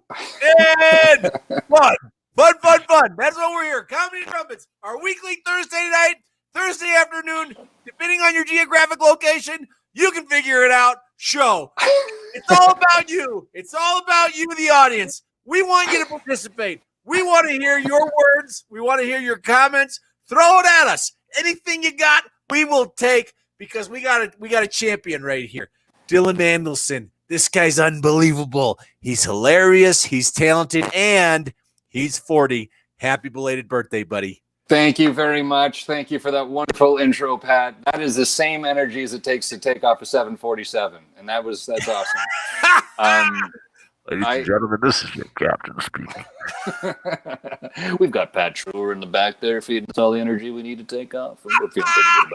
and fun. Fun, fun, fun. That's what we're here. Comedy Crumpets, our weekly Thursday night, Thursday afternoon, depending on your geographic location, you can figure it out. Show. It's all about you. It's all about you, the audience. We want you to participate. We want to hear your words. We want to hear your comments. Throw it at us. Anything you got, we will take, because we got a champion right here. Dylan Mandlsohn. This guy's unbelievable. He's hilarious. He's talented, and he's 40. Happy belated birthday, buddy. Thank you very much. Thank you for that wonderful intro, Pat. That is the same energy as it takes to take off a 747, and that's awesome. Ladies and gentlemen, this is your captain speaking. We've got Pat Treuer in the back there feeding us all the energy we need to take off, and we're feeling pretty good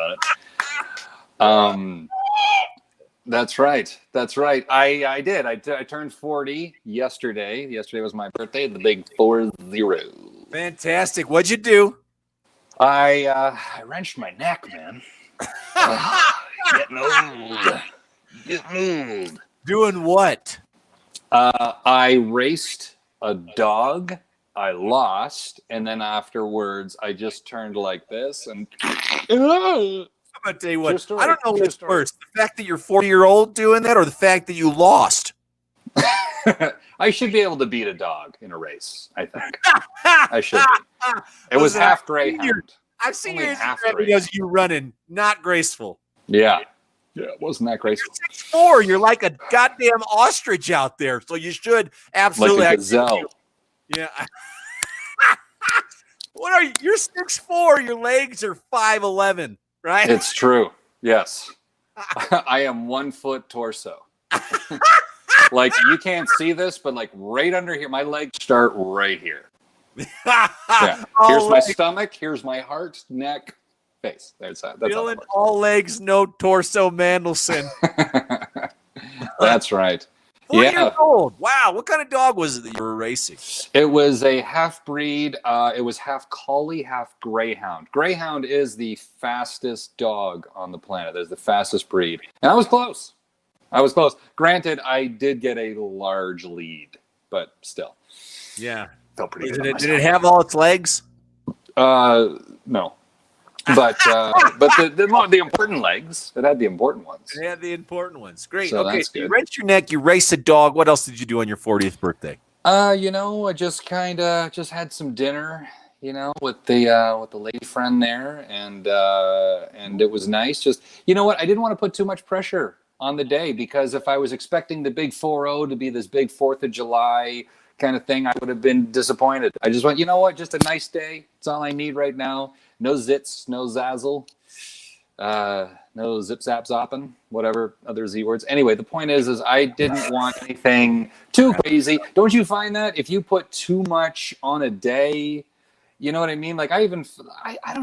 about it. That's right. That's right. I did. I turned 40 yesterday. Yesterday was my birthday, the big 40. Fantastic. What'd you do? I wrenched my neck, man. Getting old. Getting old. Doing what? I raced a dog. I lost, and then afterwards, I just turned like this, and I'm gonna tell you what. I don't know what's worse: the fact that you're 40-year-old doing that, or the fact that you lost. I should be able to beat a dog in a race. I think I should be. It was half greyhound. I've seen your Instagram videos. You running, not graceful. Yeah. Yeah, it wasn't that graceful. You're 6'4". You're like a goddamn ostrich out there, so you should absolutely. Like a gazelle. Yeah. What are you? You're 6'4". Your legs are 5'11". Right? It's true. Yes. I am 1 foot torso. Like, you can't see this, but like right under here, my legs start right here. Yeah. Here's my stomach. Here's my heart, neck, face. That's Dylan, all legs, no torso, Mandlsohn. That's right. 4 years old. Wow. What kind of dog was it that you were racing? It was a half breed. It was half collie, half greyhound. Greyhound is the fastest dog on the planet. It's the fastest breed. And I was close. Granted, I did get a large lead, but still. Yeah. Felt pretty good. Did it have all its legs? No. But the important legs. It had the important ones. It had the important ones. Great. So okay, that's so you good. wrenched your neck, you raced a dog. What else did you do on your 40th birthday? I just had some dinner, with the lady friend there, and it was nice. Just, you know what? I didn't want to put too much pressure on the day, because if I was expecting the big 4-0 to be this big 4th of July kind of thing, I would have been disappointed. I just went, you know what? Just a nice day. It's all I need right now. No zits, no zazzle, no zip zap zopping, whatever other Z words. Anyway, the point is I didn't want anything too crazy. Don't you find that if you put too much on a day, you know what I mean? Like I don't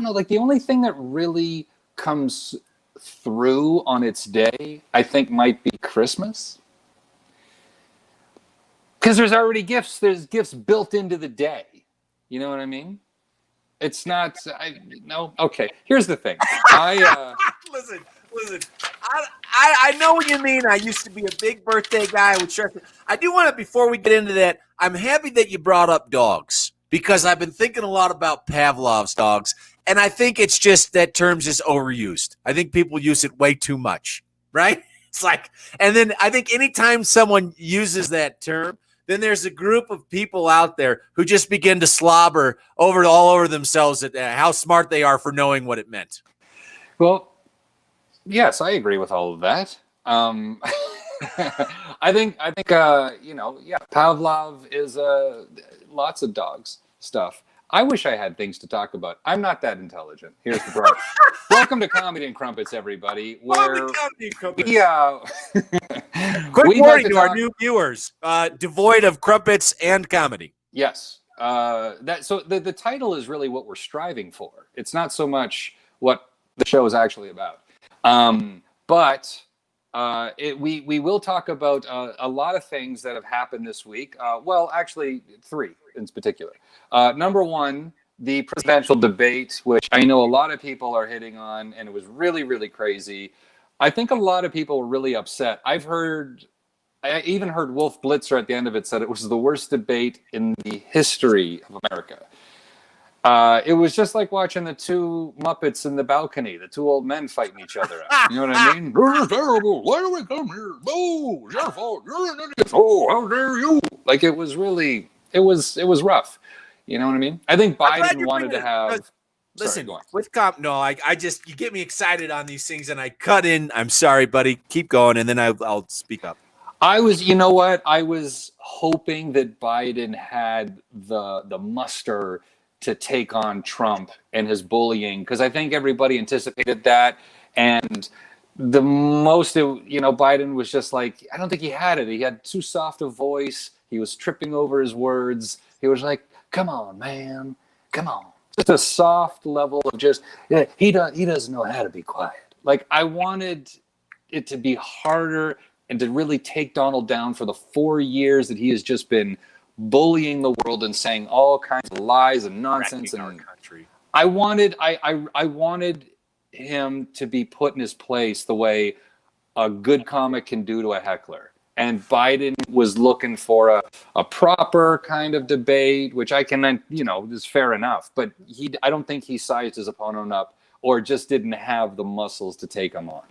know, like the only thing that really comes through on its day, I think might be Christmas. Because there's already gifts. There's gifts built into the day. You know what I mean? It's not. No. Okay. Here's the thing. Listen. I know what you mean. I used to be a big birthday guy with shirts. I do want to, before we get into that, I'm happy that you brought up dogs, because I've been thinking a lot about Pavlov's dogs, and I think it's just that term's just overused. I think people use it way too much, right? It's like, and then I think anytime someone uses that term, then there's a group of people out there who just begin to slobber all over themselves at how smart they are for knowing what it meant. Well, yes, I agree with all of that. I think Pavlov is lots of dogs stuff. I wish I had things to talk about. I'm not that intelligent. Here's the problem. Welcome to Comedy and Crumpets, everybody. Where Quick warning to our new viewers: devoid of crumpets and comedy. Yes. So the title is really what we're striving for. It's not so much what the show is actually about. But we will talk about a lot of things that have happened this week. Well, actually, 3 in particular. Number 1, the presidential debate, which I know a lot of people are hitting on, and it was really, really crazy. I think a lot of people were really upset. I've heard I even heard Wolf Blitzer at the end of it said it was the worst debate in the history of America. It was just like watching the two Muppets in the balcony, the two old men fighting each other out. You know what I mean? You're terrible. Why do we come here? Oh, it's your fault. You're an idiot. Oh, how dare you? Like, it was really, it was rough. You know what I mean? I think Biden wanted to have. Listen, with I just, you get me excited on these things, and I cut in. I'm sorry, buddy. Keep going, and then I'll speak up. You know what? I was hoping that Biden had the muster to take on Trump and his bullying, because I think everybody anticipated that. And the most, Biden was just like, I don't think he had it. He had too soft a voice. He was tripping over his words. He was like, come on, man. Come on. Just a soft level of just, he doesn't know how to be quiet. Like, I wanted it to be harder and to really take Donald down for the 4 years that he has just been bullying the world and saying all kinds of lies and nonsense. And I wanted him to be put in his place the way a good comic can do to a heckler. And Biden was looking for a proper kind of debate, which I can, is fair enough. But I don't think he sized his opponent up or just didn't have the muscles to take him on.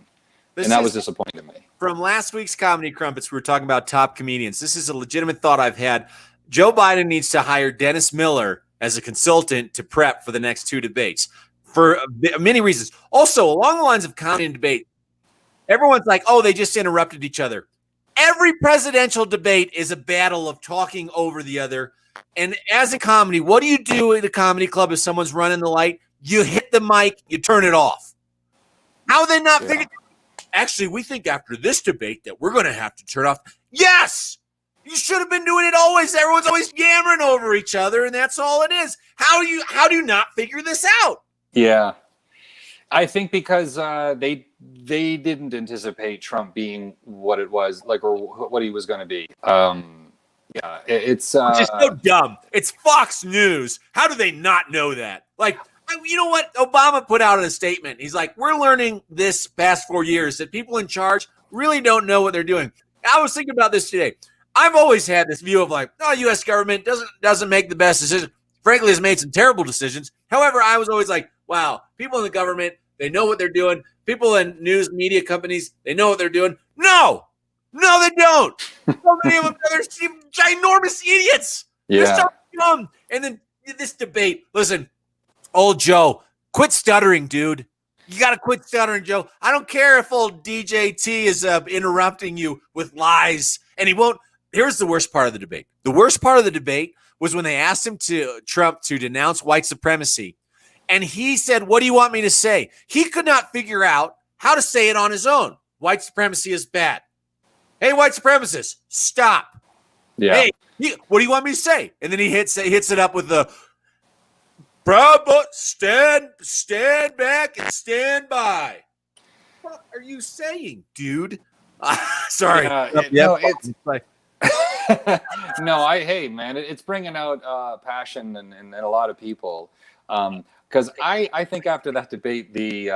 And that was disappointing to me. From last week's Comedy Crumpets, we were talking about top comedians. This is a legitimate thought I've had. Joe Biden needs to hire Dennis Miller as a consultant to prep for the next two debates for many reasons. Also, along the lines of comedy and debate, everyone's like, oh, they just interrupted each other. Every presidential debate is a battle of talking over the other. And as a comedy, what do you do at a comedy club if someone's running the light? You hit the mic, you turn it off. How are they not figuring? Actually, we think after this debate that we're going to have to turn off. Yes! You should have been doing it always. Everyone's always yammering over each other, and that's all it is. How do you not figure this out? Yeah. I think because they didn't anticipate Trump being what it was, like, or what he was going to be. It's just so dumb. It's Fox News. How do they not know that? Like, you know what? Obama put out a statement. He's like, we're learning this past 4 years that people in charge really don't know what they're doing. I was thinking about this today. I've always had this view of like, oh, U.S. government doesn't make the best decisions. Frankly, has made some terrible decisions. However, I was always like, wow, people in the government, they know what they're doing. People in news media companies, they know what they're doing. No, they don't. So many of them, they're ginormous idiots. Yeah. They're so dumb. And then this debate, listen, old Joe, quit stuttering, dude. You got to quit stuttering, Joe. I don't care if old DJT is interrupting you with lies, and he won't. Here's the worst part of the debate. The worst part of the debate was when they asked Trump to denounce white supremacy. And he said, what do you want me to say? He could not figure out how to say it on his own. White supremacy is bad. Hey, white supremacists, stop. Yeah. Hey, what do you want me to say? And then he hits it up with the Bravo, stand back and stand by. What are you saying, dude? Sorry. It's like hey, man, it's bringing out passion in a lot of people. Because I think after that debate, the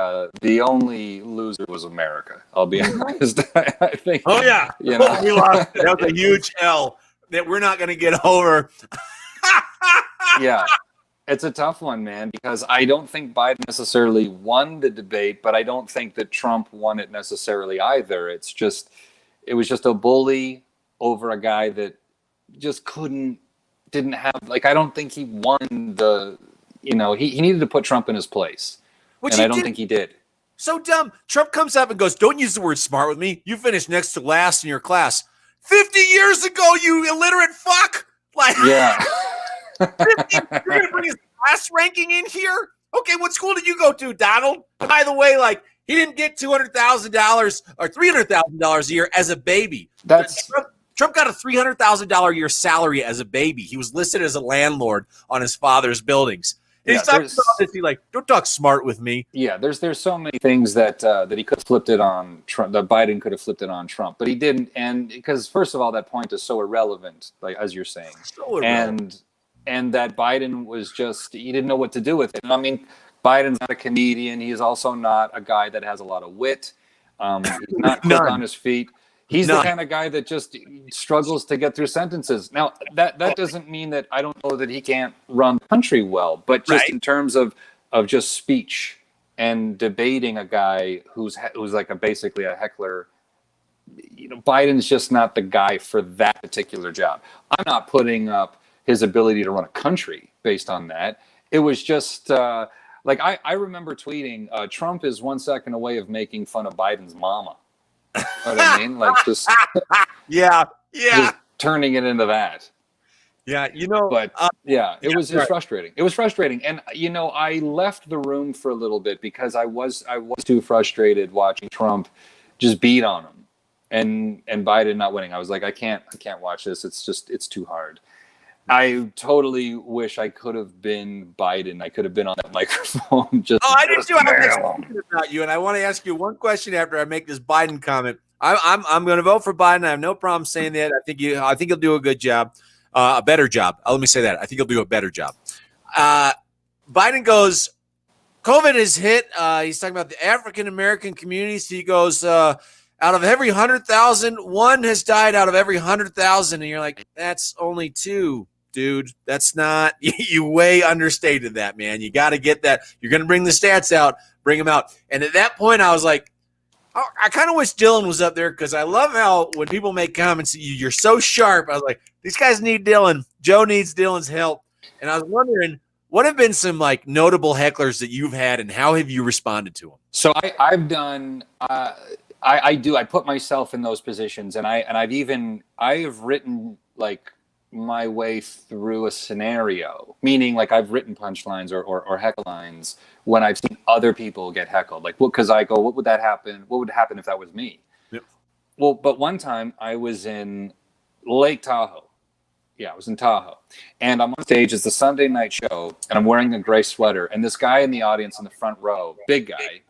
only loser was America. I'll be honest. I think. Oh yeah, we lost. That was a huge L that we're not going to get over. Yeah, it's a tough one, man. Because I don't think Biden necessarily won the debate, but I don't think that Trump won it necessarily either. It was just a bully over a guy that just didn't have, like, I don't think he won the. He needed to put Trump in his place. And I don't think he did. So dumb. Trump comes up and goes, don't use the word smart with me. You finished next to last in your class. 50 years ago, you illiterate fuck. Like, yeah. 50, you're going to bring his class ranking in here? Okay, what school did you go to, Donald? By the way, like, he didn't get $200,000 or $300,000 a year as a baby. Trump got a $300,000 a year salary as a baby. He was listed as a landlord on his father's buildings. And he's talking about this. He's like, don't talk smart with me. Yeah, there's so many things that he could have flipped it on Trump, that Biden could have flipped it on Trump, but he didn't. And because first of all, that point is so irrelevant, like as you're saying, and that Biden was he didn't know what to do with it. And I mean, Biden's not a comedian. He is also not a guy that has a lot of wit. He's not quick on his feet. He's No. the kind of guy that just struggles to get through sentences. Now, that doesn't mean that I don't know that he can't run the country well, but just in terms of just speech and debating a guy who's like basically a heckler, Biden's just not the guy for that particular job. I'm not putting up his ability to run a country based on that. It was just like I remember tweeting, Trump is 1 second away of making fun of Biden's mama. You know what I mean? Like just just turning it into that. Yeah, But it was frustrating. It was frustrating, and I left the room for a little bit because I was too frustrated watching Trump just beat on him, and Biden not winning. I was like, I can't watch this. It's too hard. I totally wish I could have been Biden. I could have been on that microphone. I did too. I was thinking about you, and I want to ask you one question after I make this Biden comment. I'm going to vote for Biden. I have no problem saying that. I think he'll do a good job, a better job. Let me say that. I think he'll do a better job. Biden goes, COVID has hit. He's talking about the African American communities. He goes, out of every 100,000, one has died out of every 100,000, and you're like, that's only two. Dude, that's not, you way understated that, man. You got to get that. You're going to bring the stats out, bring them out. And at that point, I was like, I kind of wish Dylan was up there because I love how when people make comments, you're so sharp. I was like, these guys need Dylan. Joe needs Dylan's help. And I was wondering, what have been some like notable hecklers that you've had and how have you responded to them? So I've done, I put myself in those positions and I've written like my way through a scenario, meaning like I've written punchlines or heckle lines when I've seen other people get heckled. Like, because I go, what would that happen? What would happen if that was me? Yep. Well, but one time I was in Lake Tahoe. Yeah, I was in Tahoe. And I'm on stage. It's a Sunday night show. And I'm wearing a gray sweater. And this guy in the audience in the front row, big guy,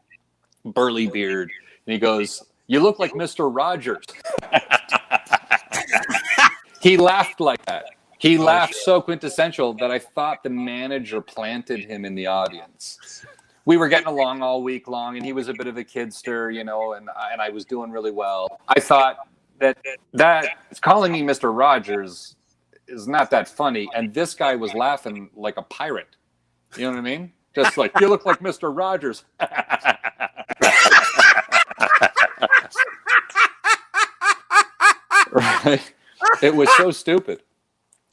burly beard. And he goes, "You look like Mr. Rogers." He laughed like that. He laughed so quintessential that I thought the manager planted him in the audience. We were getting along all week long, and he was a bit of a kidster, and I was doing really well. I thought that calling me Mr. Rogers is not that funny, and this guy was laughing like a pirate. You know what I mean? Just like, "You look like Mr. Rogers." Right? It was so stupid.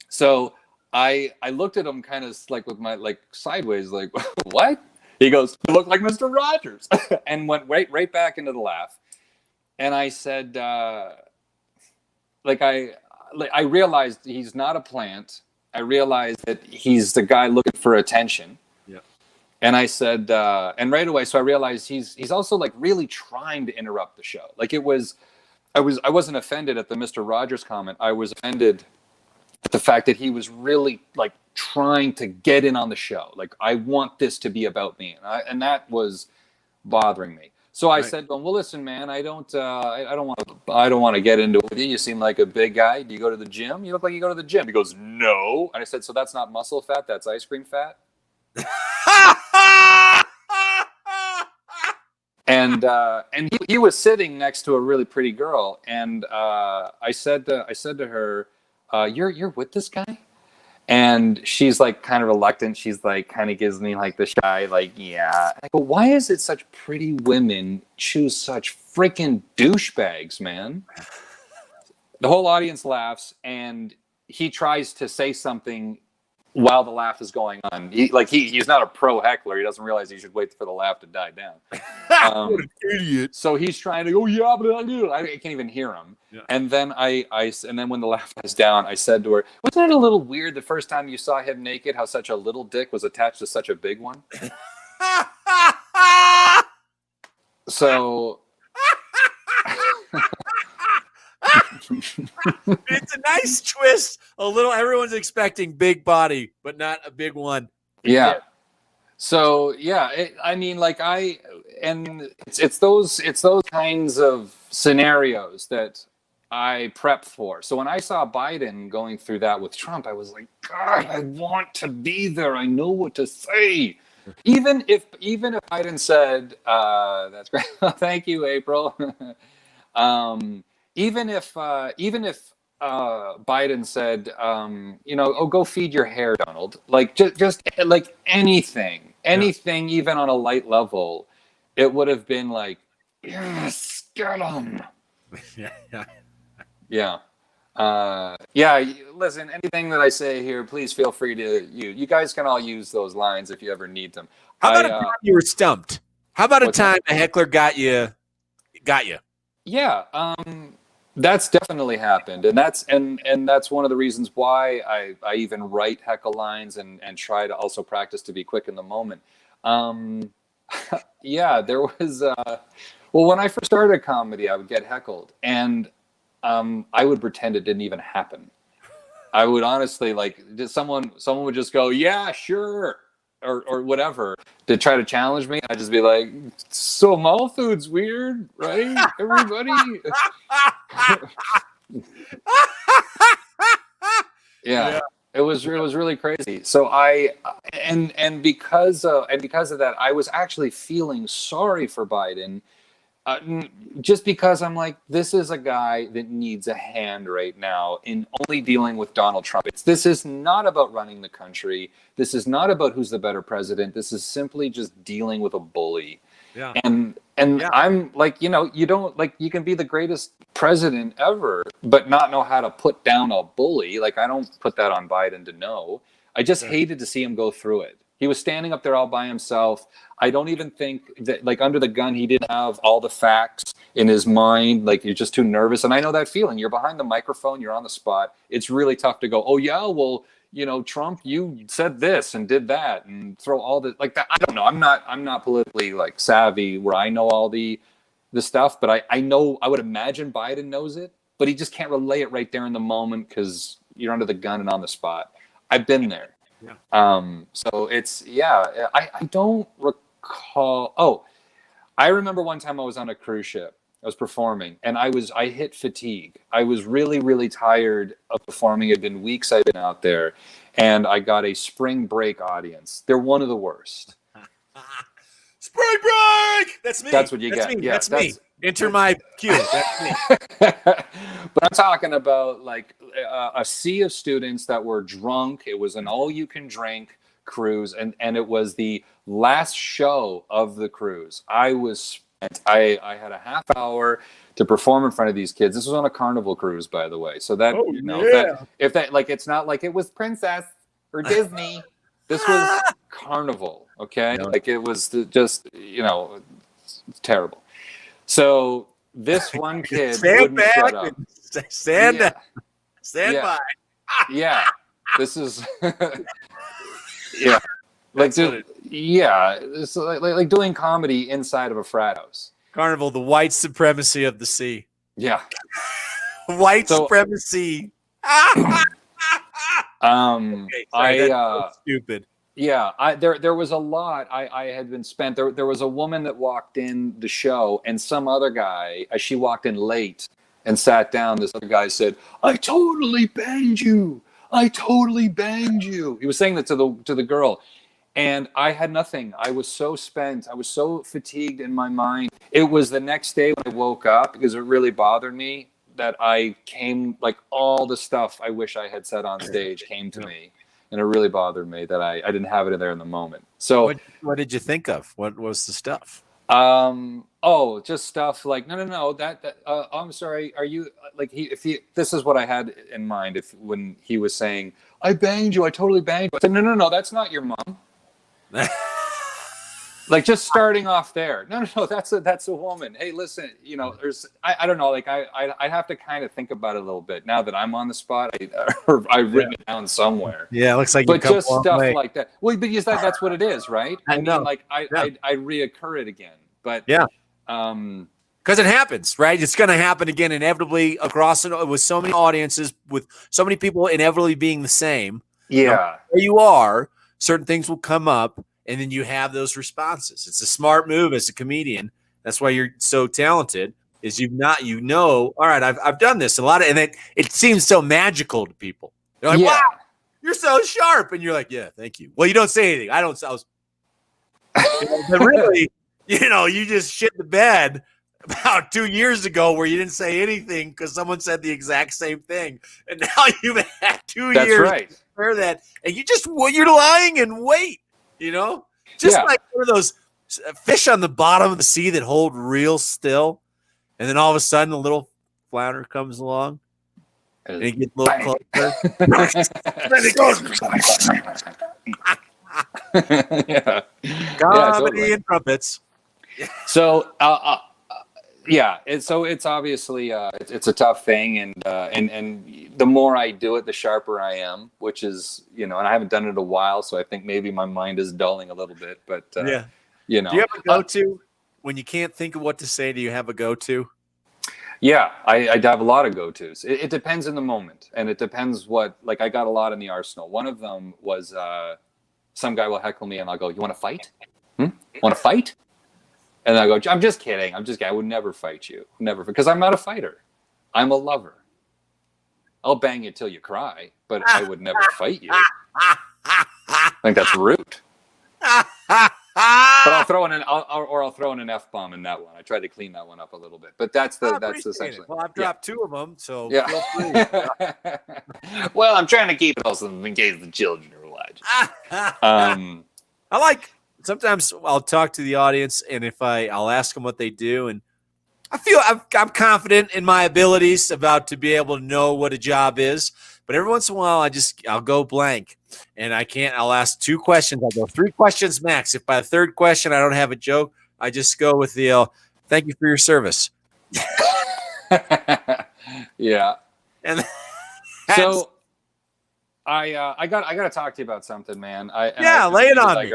So I looked at him kind of like with my like sideways, like, "What?" He goes, "You look like Mr. Rogers," and went right back into the laugh. And I said, I realized he's not a plant. I realized that he's the guy looking for attention. Yeah. And I said, and right away, so I realized he's also like really trying to interrupt the show. Like I wasn't offended at the Mr. Rogers comment. I was offended at the fact that he was really like trying to get in on the show. Like, I want this to be about me, and that was bothering me. So I said, "Well, listen, man, I don't want to get into it with you. You seem like a big guy. Do you go to the gym? You look like you go to the gym." He goes, "No," and I said, "So that's not muscle fat. That's ice cream fat." And he was sitting next to a really pretty girl, and I said to her, "You're with this guy?" And she's like kind of reluctant. She's like kind of gives me like the shy, like, "Yeah." I go, "Why is it such pretty women choose such freaking douchebags, man?" The whole audience laughs, and he tries to say something while the laugh is going on. He's not a pro heckler. He doesn't realize he should wait for the laugh to die down. What an idiot. So he's trying to go, "Yeah, but I can't even hear him." Yeah. And then and then when the laugh dies down, I said to her, "Wasn't it a little weird the first time you saw him naked, how such a little dick was attached to such a big one?" So it's a nice twist. A little, everyone's expecting big body, but not a big one. Yeah. So yeah, it's those kinds of scenarios that I prep for. So when I saw Biden going through that with Trump, I was like, "God, I want to be there. I know what to say." Even if Biden said, "That's great, thank you, April," even if Biden said, oh, go feed your hair, Donald. Like just like anything, even on a light level, it would have been like, yes, get him. Yeah. Listen, anything that I say here, please feel free to you guys can all use those lines if you ever need them. How about a time you were stumped? How about a time a heckler got you? Yeah, that's definitely happened, and that's one of the reasons why I even write heckle lines and try to also practice to be quick in the moment. Yeah, there was when I first started comedy, I would get heckled, and I would pretend it didn't even happen. I would honestly someone would just go, yeah, sure, or whatever, to try to challenge me. I'd just be like, so mouth food's weird, right? Everybody. Yeah. It was really crazy. So because of that, I was actually feeling sorry for Biden. Just because I'm like, this is a guy that needs a hand right now in only dealing with Donald Trump. This is not about running the country. This is not about who's the better president. This is simply just dealing with a bully. Yeah. And I'm like, you don't you can be the greatest president ever, but not know how to put down a bully. Like, I don't put that on Biden to know. I just hated to see him go through it. He was standing up there all by himself. I don't even think that, under the gun, he didn't have all the facts in his mind. Like, you're just too nervous. And I know that feeling. You're behind the microphone. You're on the spot. It's really tough to go, oh, yeah, well, Trump, you said this and did that, and throw all the that. I don't know. I'm not politically savvy where I know all the stuff, but I know, I would imagine Biden knows it, but he just can't relay it right there in the moment because you're under the gun and on the spot. I've been there. Yeah. So it's, I don't recall. Oh, I remember one time I was on a cruise ship. I was performing, and I hit fatigue. I was really, really tired of performing. It had been weeks I'd been out there, and I got a spring break audience. They're one of the worst. Spring break! That's me. That's what you get. Me. Yeah, that's me. Enter my cue. That's me. But I'm talking about a sea of students that were drunk. It was an all-you-can-drink cruise, and it was the last show of the cruise. I had a half hour to perform in front of these kids. This was on a Carnival cruise, by the way. So that, if that it's not like it was Princess or Disney. This was Carnival, okay? No. It was just, it's terrible. So this one kid wouldn't shut up. Stand by. Yeah. This is yeah. It's like doing comedy inside of a frat house. Carnival, the white supremacy of the sea. Yeah. White supremacy. That's stupid. Yeah, there was a lot. I had been spent. There was a woman that walked in the show, and some other guy, as she walked in late and sat down, this other guy said, "I totally banged you. I totally banged you." He was saying that to the girl, and I had nothing. I was so spent. I was so fatigued in my mind. It was the next day when I woke up, because it really bothered me, that I came, all the stuff I wish I had said on stage came to me. And it really bothered me that I didn't have it there in the moment. So what did you think of? What was the stuff? Just stuff like, no, that I'm sorry. Are you this is what I had in mind when he was saying, "I banged you. I totally banged you." I said, no, that's not your mom. Just starting off there. No, that's a woman. Hey, listen, there's, I don't know, I have to kind of think about it a little bit now that I'm on the spot. I've written it down somewhere. Yeah, it looks like. But just stuff like that. Well, but that's what it is, right? I know. I reoccur it again, but yeah, because it happens, right? It's going to happen again inevitably with so many audiences, with so many people inevitably being the same. Yeah, where you are, certain things will come up. And then you have those responses. It's a smart move as a comedian. That's why you're so talented. Is all right, I've done this a lot and it seems so magical to people. They're like, wow, you're so sharp, and you're like, yeah, thank you. Well, you don't say anything. I don't. But really, you just shit the bed about 2 years ago where you didn't say anything because someone said the exact same thing, and now you've had 2 That's years right. to prepare that, and you're lying in wait. Just like one of those fish on the bottom of the sea that hold real still, and then all of a sudden a little flounder comes along, and it gets a little closer. Then it goes. Yeah. Comedy and trumpets. So, it's obviously it's a tough thing, and the more I do it, the sharper I am. Which is, and I haven't done it in a while, so I think maybe my mind is dulling a little bit. But Do you have a go-to when you can't think of what to say? Do you have a go-to? Yeah, I have a lot of go-tos. It depends in the moment, and it depends what. Like, I got a lot in the arsenal. One of them was some guy will heckle me, and I'll go, "You want to fight? Want to fight?" And I go, "I'm just kidding. I would never fight you. Never. Because I'm not a fighter. I'm a lover. I'll bang you till you cry, but I would never fight you." I think that's rude. But I'll throw in an F-bomb in that one. I tried to clean that one up a little bit. But that's essentially. Well, I've dropped 2 of them, so yeah. feel free. Well, I'm trying to keep it also in case the children are watching. Sometimes I'll talk to the audience, and I'll ask them what they do, and I feel I'm confident in my abilities about to be able to know what a job is. But every once in a while, I'll go blank, and I'll ask 2 questions. I'll go 3 questions max. If by the 3rd question I don't have a joke, I just go with the "Thank you for your service." Yeah. And so I got to talk to you about something, man. Lay it on me.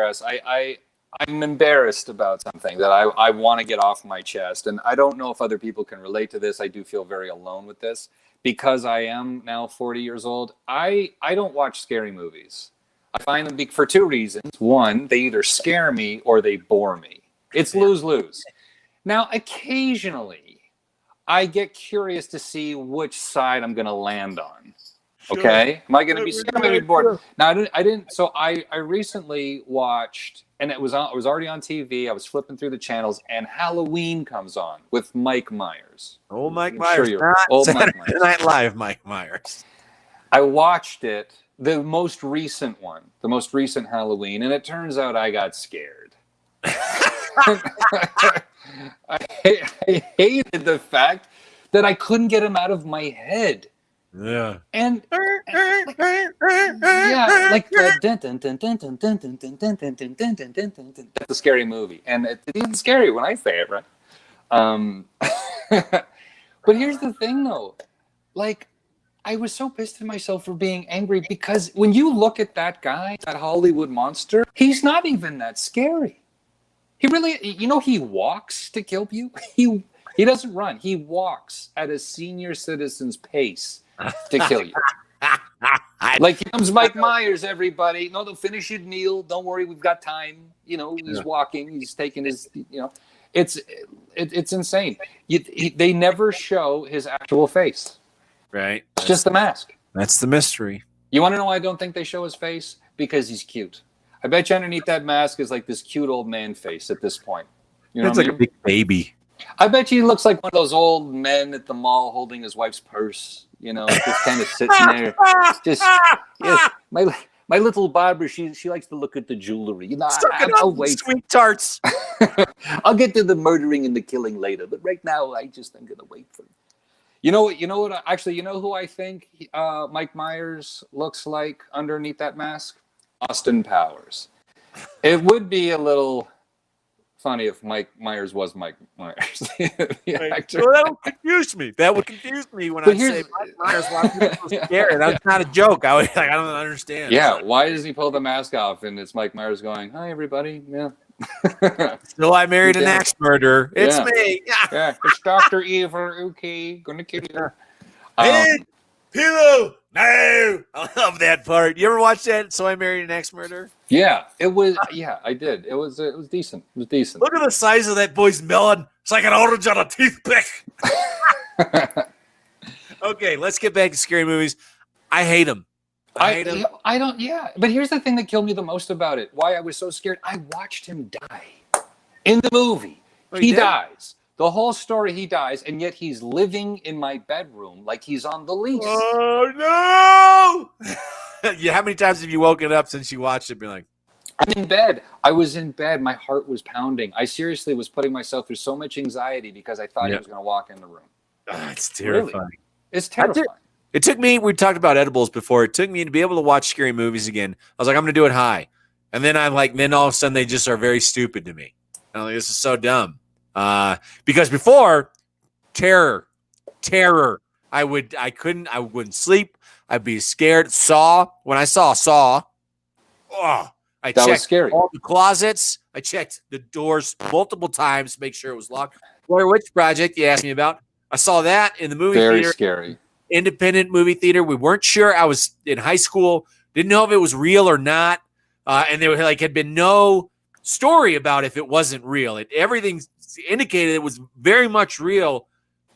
I'm embarrassed about something that I want to get off my chest, and I don't know if other people can relate to this. I do feel very alone with this because I am now 40 years old. I don't watch scary movies. I find them for 2 reasons. One, they either scare me or they bore me. It's lose-lose. Now, occasionally, I get curious to see which side I'm going to land on. Okay, am I going to be scared? I'm going to be bored. Now, I didn't. So I recently watched, and it was already on TV. I was flipping through the channels, and Halloween comes on with Mike Myers. Old Mike Myers. Saturday Night Live Mike Myers. I watched it, the most recent Halloween, and it turns out I got scared. I hated the fact that I couldn't get him out of my head. Yeah. And like that's a scary movie, and it's even scary when I say it, right? But here's the thing, though. Like, I was so pissed at myself for being angry because when you look at that guy, that Hollywood monster, he's not even that scary. He really, he walks to kill you. He doesn't run. He walks at a senior citizen's pace to kill you. Like, here comes Mike Myers, everybody. No, they'll finish your meal. Don't worry, we've got time. He's walking. He's taking his, it's insane. They never show his actual face. Right. It's just the mask. That's the mystery. You want to know why I don't think they show his face? Because he's cute. I bet you underneath that mask is like this cute old man face at this point. It's like a big baby. I bet you he looks like one of those old men at the mall holding his wife's purse, just kind of sitting there. Just, my little Barbara, she likes to look at the jewelry. I'll wait. Sweet tarts. I'll get to the murdering and the killing later, but right now I'm gonna wait for it. You know what? Actually, you know who I think Mike Myers looks like underneath that mask? Austin Powers. It would be a little funny if Mike Myers was Mike Myers. Actor. Well, that would confuse me. When I say Mike Myers. Why people so scared? That's not a joke. I don't understand. Yeah. Why does he pull the mask off and it's Mike Myers going, "Hi, everybody." Yeah. Still, I married an axe murderer. It's me. Yeah. It's Dr. Evil. Okay. Gonna kill you. Pillow. No. I love that part. You ever watch that? So I married an axe murderer. Yeah, it was. Yeah, I did. It was decent. It was decent. Look at the size of that boy's melon. It's like an orange on a toothpick. Okay, let's get back to scary movies. I hate them. I hate them. I don't. Yeah, but here's the thing that killed me the most about it. Why I was so scared. I watched him die in the movie. He dies. The whole story, he dies, and yet he's living in my bedroom like he's on the lease. Oh, no! Yeah, how many times have you woken up since you watched it being like, I'm in bed. I was in bed. My heart was pounding. I seriously was putting myself through so much anxiety because I thought he was going to walk in the room. It's terrifying. Really? It's terrifying. It took me, we talked about edibles before, it took me to be able to watch scary movies again. I was like, I'm going to do it high. And then then all of a sudden they just are very stupid to me. I'm like, this is so dumb. Because before, terror. I wouldn't sleep. I'd be scared. When I saw Saw, I that was checked scary. all the closets. I checked the doors multiple times to make sure it was locked. Blair Witch Project, you asked me about. I saw that in the movie theater. Very scary. Independent movie theater. We weren't sure. I was in high school. Didn't know if it was real or not. And there had been no story about if it wasn't real. Everything indicated it was very much real.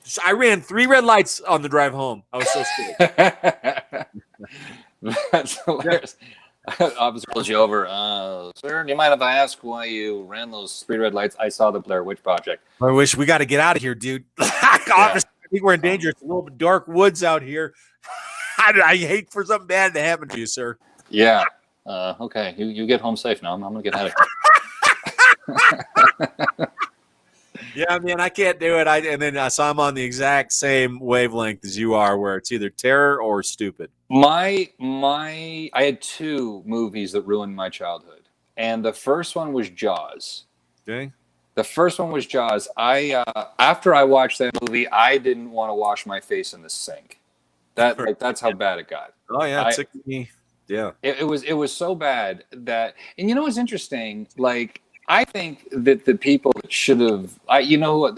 So I ran 3 red lights on the drive home. I was so scared. That's hilarious. Officer pulled you over. Sir, do you mind if I ask why you ran those 3 red lights? I saw the Blair Witch Project. I wish we got to get out of here, dude. Officer, I think we're in danger. It's a little bit dark woods out here. I hate for something bad to happen to you, sir. Yeah. Okay. You get home safe now. I'm going to get out of here. Yeah, man, I can't do it. So I'm on the exact same wavelength as you are, where it's either terror or stupid. I had 2 movies that ruined my childhood, and the first one was Jaws. Okay. The first one was Jaws. After I watched that movie, I didn't want to wash my face in the sink. That's how bad it got. Oh yeah, it took me. Yeah. It was so bad that, and you know what's interesting? Like, I think that the people that should have,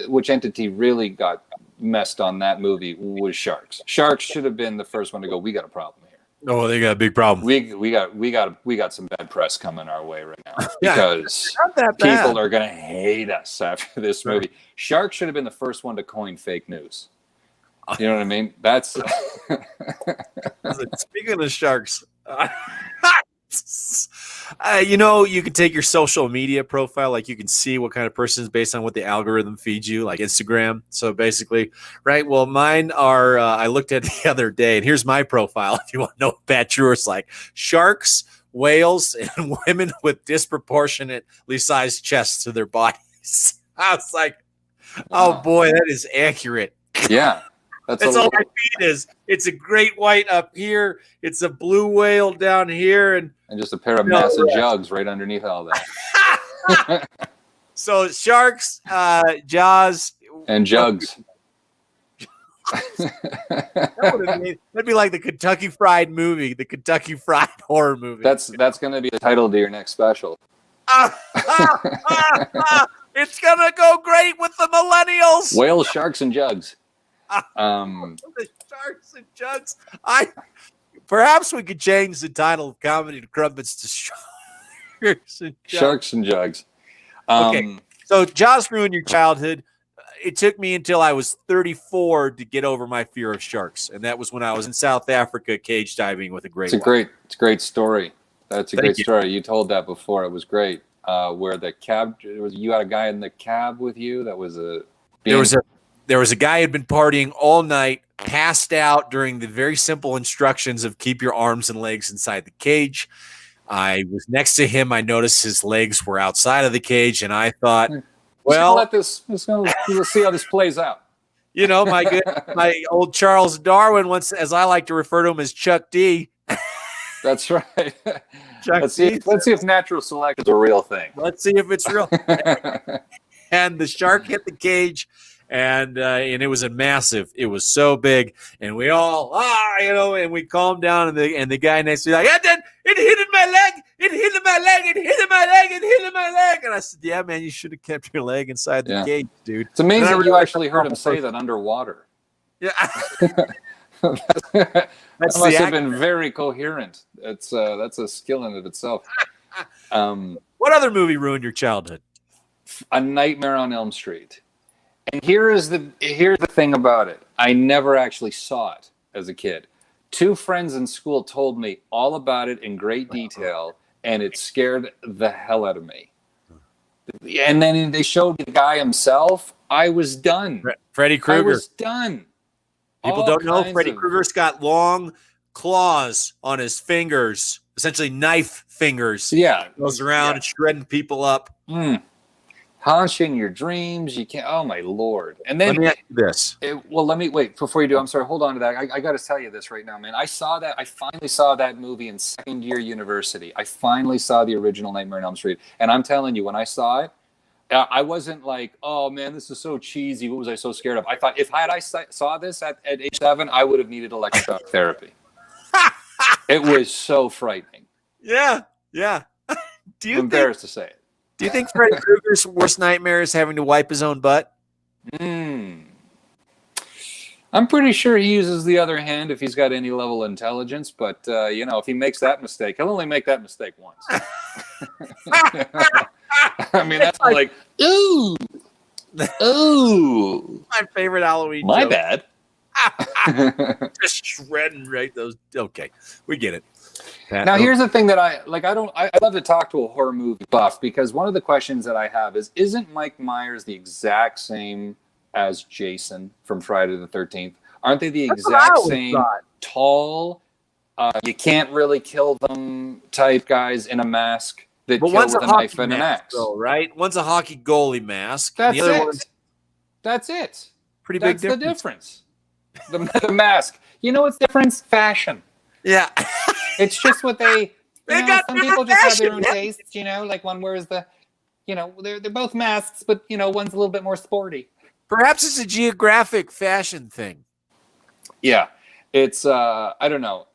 which entity really got messed on that movie was Sharks. Sharks should have been the first one to go, we got a problem here. Oh, they got a big problem. We got some bad press coming our way right now Yeah, because people are gonna hate us after this movie. Sharks should have been the first one to coin fake news. You know what I mean? That's speaking of sharks. You can take your social media profile, like you can see what kind of person is based on what the algorithm feeds you, like Instagram. So basically, right? Well, mine are, I looked at the other day, and here's my profile. If you want to know what bad truers like: sharks, whales, and women with disproportionately sized chests to their bodies. I was like, oh boy, that is accurate. Yeah. That's all my feed is. It's a great white up here. It's a blue whale down here, and just a pair of massive jugs right underneath all that. So sharks, Jaws, and jugs. That'd be like the Kentucky Fried movie, the Kentucky Fried horror movie. That's going to be the title to your next special. It's gonna go great with the millennials. Whales, sharks, and jugs. The sharks and jugs. Perhaps we could change the title of Comedy to Crumpets to Sharks and Jugs. Sharks and Jugs. Okay, so Jaws ruined your childhood. It took me until I was 34 to get over my fear of sharks, and that was when I was in South Africa cage diving with a great. It's a great story. That's a great story. You told that before. It was great. Where the cab you had a guy in the cab with you. That was There was a guy who had been partying all night, passed out during the very simple instructions of keep your arms and legs inside the cage. I was next to him. I noticed his legs were outside of the cage, and I thought, well, let's see how this plays out. You know, my old Charles Darwin, once, as I like to refer to him as Chuck D. That's right. Let's see if natural selection is a real thing. Let's see if it's real. And the shark hit the cage. And it was it was so big, and we all and we calmed down, and the guy next to me like, it hit in my leg, it hit in my leg, it hit in my leg, it hit in my leg, and I said, yeah, man, you should have kept your leg inside the cage, dude. It's amazing you actually heard him say that underwater. Yeah, that must have been very coherent. That's a skill in of itself. What other movie ruined your childhood? A Nightmare on Elm Street. And here's the thing about it. I never actually saw it as a kid. 2 friends in school told me all about it in great detail, and it scared the hell out of me. And then they showed the guy himself. I was done. Freddy Krueger. I was done. People don't know Freddy Krueger's got long claws on his fingers, essentially knife fingers. Yeah. Goes around and shredding people up. Haunting your dreams. You can't. Oh my Lord. And then let me ask you this. Let me wait before you do. I'm sorry. Hold on to that. I got to tell you this right now, man. I finally saw that movie in second year university. I finally saw the original Nightmare on Elm Street, and I'm telling you, when I saw it, I wasn't like, oh man, this is so cheesy. What was I so scared of? I thought if I saw this at age 7, I would have needed electroshock therapy. It was so frightening. Yeah. I'm embarrassed to say it. Do you think Freddy Krueger's worst nightmare is having to wipe his own butt? I'm pretty sure he uses the other hand if he's got any level of intelligence, but if he makes that mistake, he'll only make that mistake once. I mean, that's like ooh. My favorite Halloween My joke. bad. Just shredding right those. Okay, we get it. Now, here's the thing that I love to talk to a horror movie buff, because one of the questions that I have is, isn't Mike Myers the exact same as Jason from Friday the 13th? Aren't they the exact same tall, you can't really kill them type guys in a mask that kill with a knife and an axe? Though, right? One's a hockey goalie mask. That's the other it. One's That's it. pretty big difference. The mask. You know what's different? Fashion. Yeah. It's just what they got some people just have their own fashion, tastes, like one wears they're both masks, but one's a little bit more sporty. Perhaps it's a geographic fashion thing. Yeah. It's I don't know.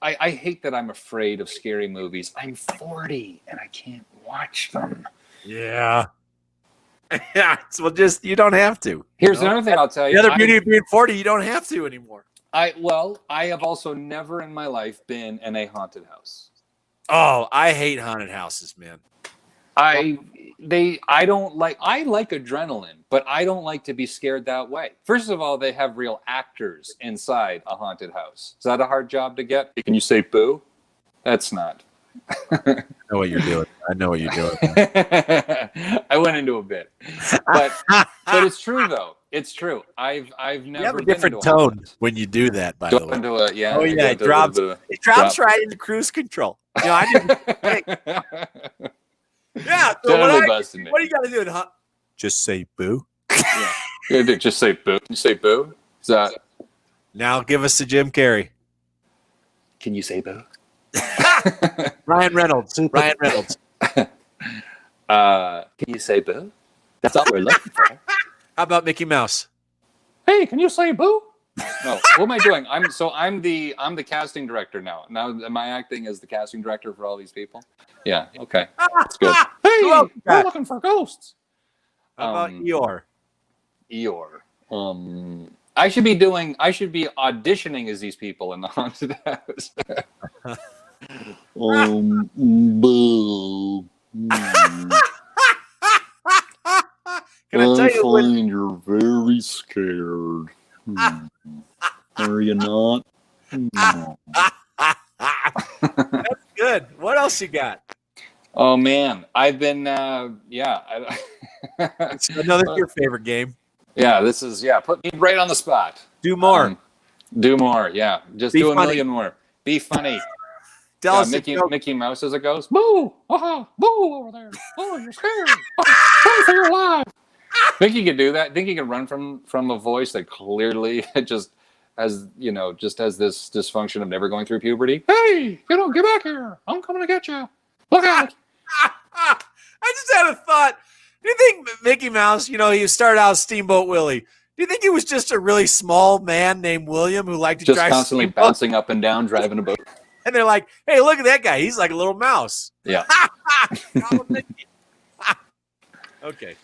I hate that I'm afraid of scary movies. I'm 40 and I can't watch them. Yeah. Yeah. Well, just you don't have to. Here's another thing I'll tell you. The other beauty of being 40, you don't have to anymore. I have also never in my life been in a haunted house. Oh, I hate haunted houses, man. I like adrenaline, but I don't like to be scared that way. First of all, they have real actors inside a haunted house. Is that a hard job to get? Can you say boo? That's not. I know what you're doing. I went into a bit, but it's true though. It's true. I've never. You have a been different into a tone when you do that. By the way. Oh yeah, it drops. It drops right into cruise control. I didn't think. Yeah. So Totally what do you got to do? Just say boo. Yeah. Just say boo. You say boo. Is that? Now give us the Jim Carrey. Can you say boo? Ryan Reynolds. Can you say boo? That's all we're looking for. How about Mickey Mouse? Hey, can you say boo? No. What am I doing? I'm the casting director now. Now am I acting as the casting director for all these people? Yeah. Okay. That's good. Hey, we're looking for ghosts. How about Eeyore? I should be auditioning as these people in the haunted house. Boo. Can I tell you find you're very scared. Are you not? That's good. What else you got? Oh man, I've been I know this is your favorite game. Yeah, this is put me right on the spot. Do more. Do more, yeah. Just Be do funny. a million more. Be funny. Tell us Mickey Mouse as it goes. Boo! Boo over there. Oh, you're scared. Run for your life. Think you can do that? Think you can run from a voice that clearly just has this dysfunction of never going through puberty? Hey, get back here. I'm coming to get you. Look out. I just had a thought. Do you think Mickey Mouse, he started out Steamboat Willie. Do you think he was just a really small man named William who liked to just drive constantly steamboat? bouncing up and down, driving a boat? And they're like, hey, look at that guy. He's like a little mouse. Yeah. Okay.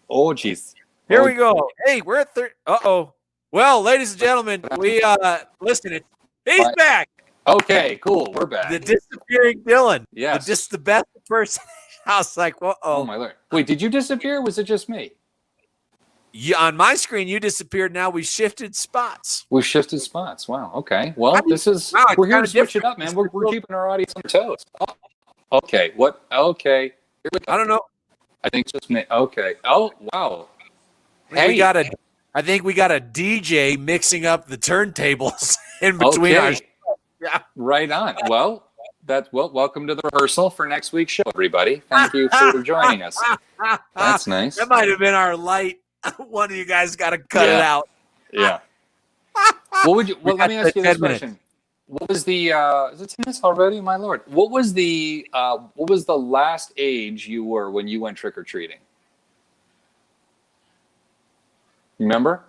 Oh, jeez. Here we go. Hey, we're at Uh-oh. Well, ladies and gentlemen, we listen. He's back. Okay, cool. We're back. The disappearing Dylan. Yes. Just the best person. I was like, oh my Lord. Wait, did you disappear? Or was it just me? On my screen, you disappeared. Now we shifted spots. We shifted spots. Wow. Okay. Well, we're here to switch it up, man. We're keeping our audience on their toes. Oh, okay. What? Okay. Here we go. I don't know. I think it's just me. Okay. Oh, wow. I think we got a DJ mixing up the turntables in between our. Yeah. Right on. Well, welcome to the rehearsal for next week's show, everybody. Thank you for joining us. That's nice. That might have been our light. One of you guys got to cut it out. Yeah. Well, let me ask you this question. What was the is it 10 minutes already, my lord? What was the last age you were when you went trick-or-treating? Remember?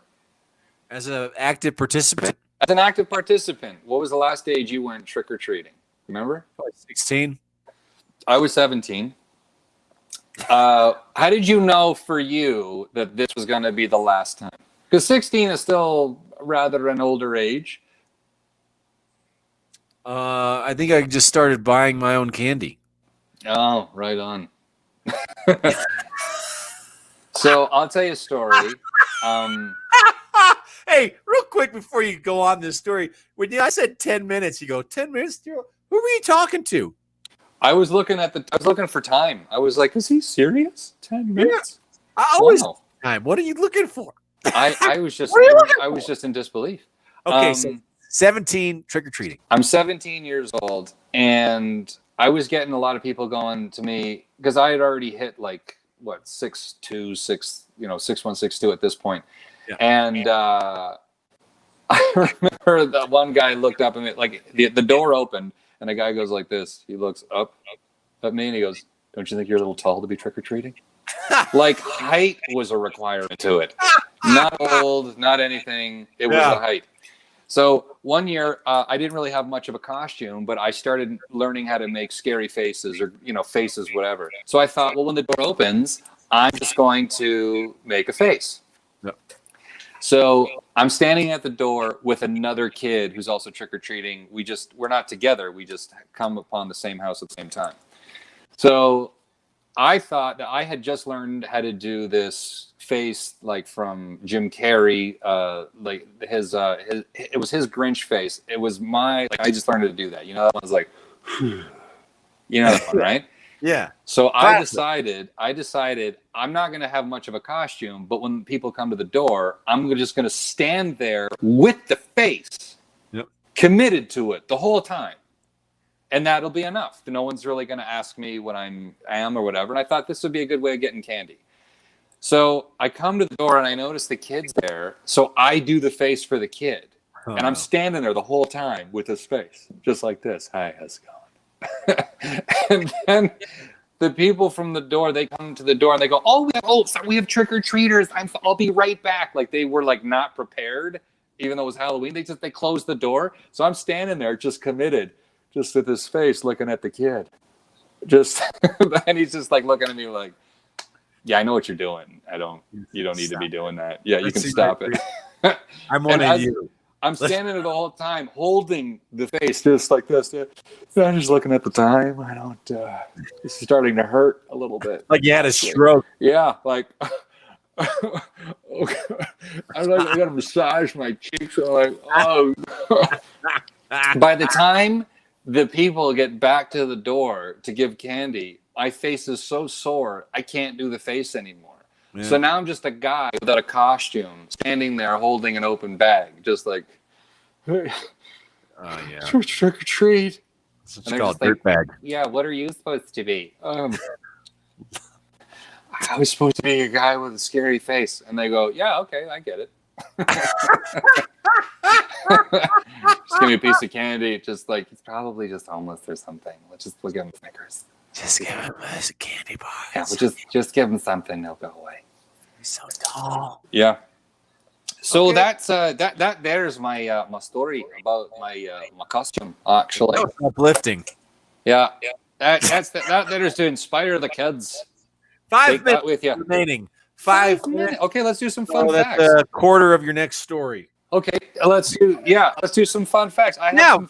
As an active participant? As an active participant, what was the last age you went trick-or-treating? Remember? 16. I was 17. How did you know for you that this was going to be the last time? Because 16 is still rather an older age. I think I just started buying my own candy. Oh, right on. So I'll tell you a story. Hey, real quick before you go on this story, when I said 10 minutes, you go 10 minutes. Who were you talking to? I was looking for time. I was like, is he serious? 10 minutes? Yeah. I always time. What are you looking for? I was just in disbelief. Okay, so 17 trick-or-treating. I'm 17 years old, and I was getting a lot of people going to me because I had already hit 6162 at this point. Yeah. And I remember that one guy looked up at me, the door opened, and the guy goes like this. He looks up at me, and he goes, "Don't you think you're a little tall to be trick-or-treating?" Height was a requirement to it. Not old, not anything. It was the height. So one year, I didn't really have much of a costume, but I started learning how to make scary faces or, faces, whatever. So I thought, well, when the door opens, I'm just going to make a face. Yep. So I'm standing at the door with another kid who's also trick-or-treating. We're not together. We just come upon the same house at the same time. So I thought that I had just learned how to do this face from Jim Carrey, it was his Grinch face. It was I just learned to do that. That one's that one, right? Yeah. So I decided I'm not going to have much of a costume, but when people come to the door, I'm just going to stand there with the face, committed to it the whole time. And that'll be enough. No one's really going to ask me what I am or whatever. And I thought this would be a good way of getting candy. So I come to the door and I notice the kid's there. So I do the face for the kid. And I'm standing there the whole time with his face, just like this. Hi, how's it going? And then the people from the door, they come to the door and they go, we have trick-or-treaters. I'll be right back. They were not prepared, even though it was Halloween. They closed the door. So I'm standing there just committed, just with his face looking at the kid. And he's just looking at me like, yeah, I know what you're doing. You don't need to be doing that. Yeah, you can stop it. I'm one of you. I'm standing there the whole time holding the face just like this. I'm just looking at the time. This is starting to hurt a little bit. Like you had a stroke. Yeah, I got to massage my cheeks. I'm oh. By the time the people get back to the door to give candy, my face is so sore, I can't do the face anymore. Yeah. So now I'm just a guy without a costume, standing there holding an open bag, just like, hey, trick or treat. It's called dirt bag. Yeah, what are you supposed to be? I was supposed to be a guy with a scary face. And they go, yeah, okay, I get it. Just give me a piece of candy. Just he's probably just homeless or something. We'll give him Snickers. Just give him a candy bar. Yeah, we'll just give him something. He'll go away. He's so tall. Yeah. So that's there's my my story about my costume actually. That was uplifting. Yeah. That there's to inspire the kids. 5 minutes with you remaining. 5 minutes. Okay, let's do some fun facts. That's a quarter of your next story. Okay, let's do some fun facts. I have some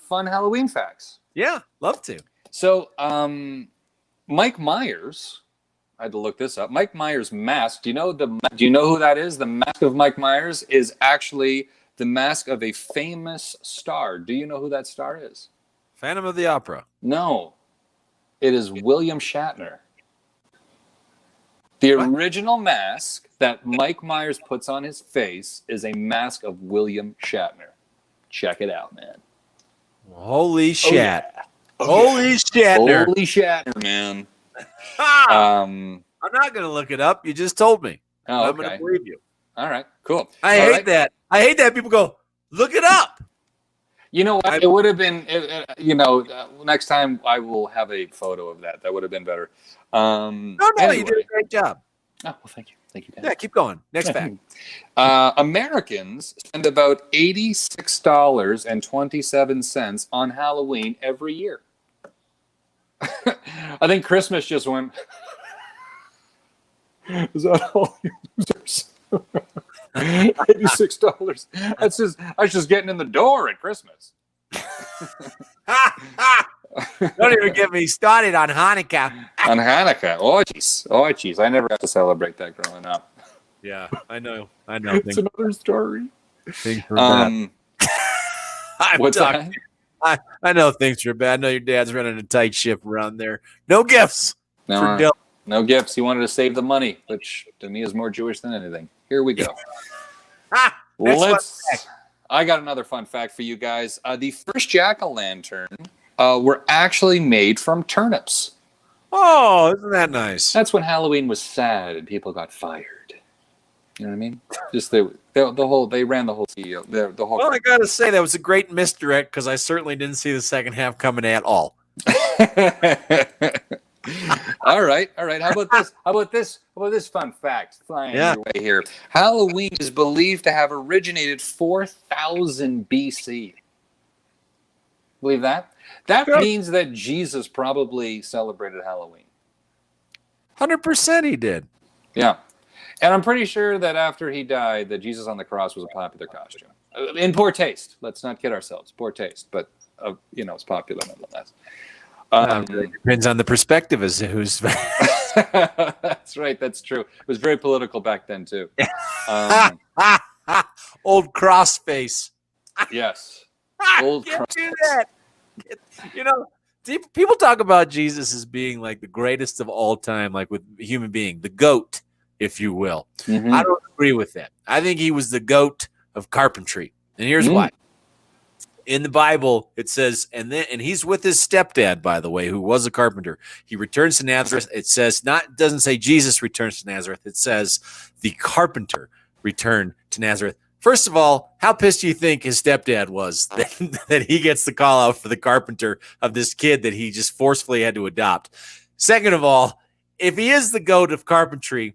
fun Halloween facts. Yeah, love to. So, Mike Myers, I had to look this up. Mike Myers' mask. Do you know who that is? The mask of Mike Myers is actually the mask of a famous star. Do you know who that star is? Phantom of the Opera. No. It is William Shatner. The What? original mask that Mike Myers puts on his face is a mask of William Shatner. Check it out, man. Holy shit. Yeah. Holy Shatner. Holy Shatner, man. I'm not going to look it up. You just told me. Oh, I'm going to believe you. All right, cool. I hate that. I hate that people go, look it up. You know what? It would have been, next time I will have a photo of that. That would have been better. No, Anyway. you did a great job. Oh, well, thank you. Thank you, guys. Yeah, keep going. Next fact. Americans spend about $86.27 on Halloween every year. I think Christmas just went. Is that all you losers? $86. That's just getting in the door at Christmas. Don't even get me started on Hanukkah. On Hanukkah. Oh, jeez. I never got to celebrate that growing up. Yeah, I know. It's another story. Things were bad. What's that? I know things are bad. I know your dad's running a tight ship around there. No gifts. No gifts. He wanted to save the money, which to me is more Jewish than anything. Here we go. I got another fun fact for you guys. The first jack-o'-lantern were actually made from turnips. Oh, isn't that nice? That's when Halloween was sad and people got fired. You know what I mean? Just they ran the whole CEO. The whole. Well, I gotta say that was a great misdirect because I certainly didn't see the second half coming at all. All right. How about this fun fact? Flying your way here. Halloween is believed to have originated 4000 BC. Believe that? That means that Jesus probably celebrated Halloween. 100% he did. Yeah. And I'm pretty sure that after he died, that Jesus on the cross was a popular costume. In poor taste. Let's not kid ourselves. Poor taste. But, it's popular nonetheless. It depends on the perspective as who's. That's right. That's true. It was very political back then, too. Old cross face. Yes. Old cross face. People talk about Jesus as being like the greatest of all time, like with a human being, the GOAT, if you will. Mm-hmm. I don't agree with that. I think he was the GOAT of carpentry. And here's why. In the Bible, it says, and he's with his stepdad, by the way, who was a carpenter. He returns to Nazareth. It says, doesn't say Jesus returns to Nazareth. It says the carpenter returned to Nazareth. First of all, how pissed do you think his stepdad was that he gets the call out for the carpenter of this kid that he just forcefully had to adopt? Second of all, if he is the GOAT of carpentry,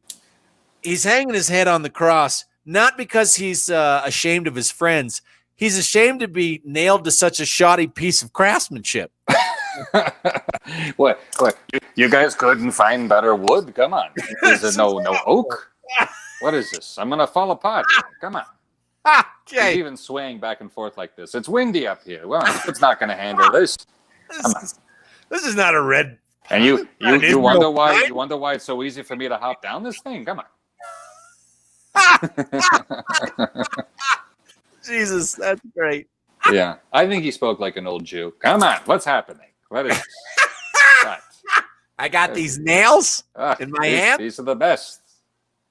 he's hanging his head on the cross, not because he's ashamed of his friends. He's ashamed to be nailed to such a shoddy piece of craftsmanship. What? You guys couldn't find better wood? Come on. Is it no oak? What is this? I'm going to fall apart here. Come on. Okay. He's even swaying back and forth like this. It's windy up here. Well, it's not going to handle this. This is not a red. And you wonder why it's so easy for me to hop down this thing? Come on. Jesus, that's great. Yeah, I think he spoke like an old Jew. Come on, what's happening? What is this? What? I got these nails in my hand. These are the best.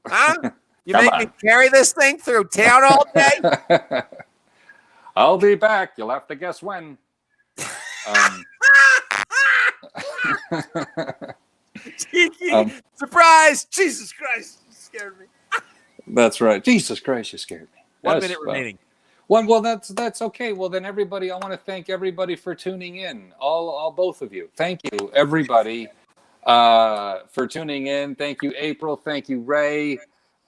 Huh? You make me carry this thing through town all day? I'll be back. You'll have to guess when. Surprise! Jesus Christ, you scared me. That's right. Jesus Christ, you scared me. 1 minute remaining. Well, that's okay. Well, then everybody, I want to thank everybody for tuning in. All both of you. Thank you, everybody, for tuning in. Thank you, April. Thank you, Ray.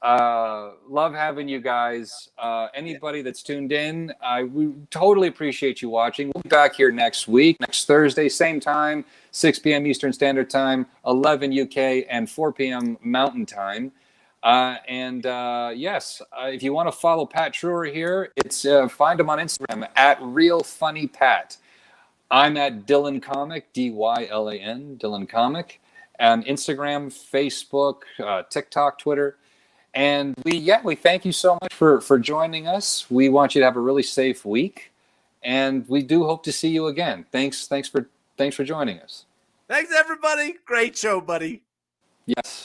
Love having you guys. Anybody that's tuned in, we totally appreciate you watching. We'll be back here next week, next Thursday, same time, 6 p.m. Eastern Standard Time, 11 UK, and 4 p.m. Mountain Time. Yes, if you want to follow Pat Treuer here, it's find him on Instagram at RealFunnyPat. I'm at Dylan Comic, DYLAN, Dylan Comic, and Instagram, Facebook, TikTok, Twitter. And we thank you so much for joining us. We want you to have a really safe week, and we do hope to see you again. Thanks for joining us. Thanks, everybody. Great show, buddy. Yes.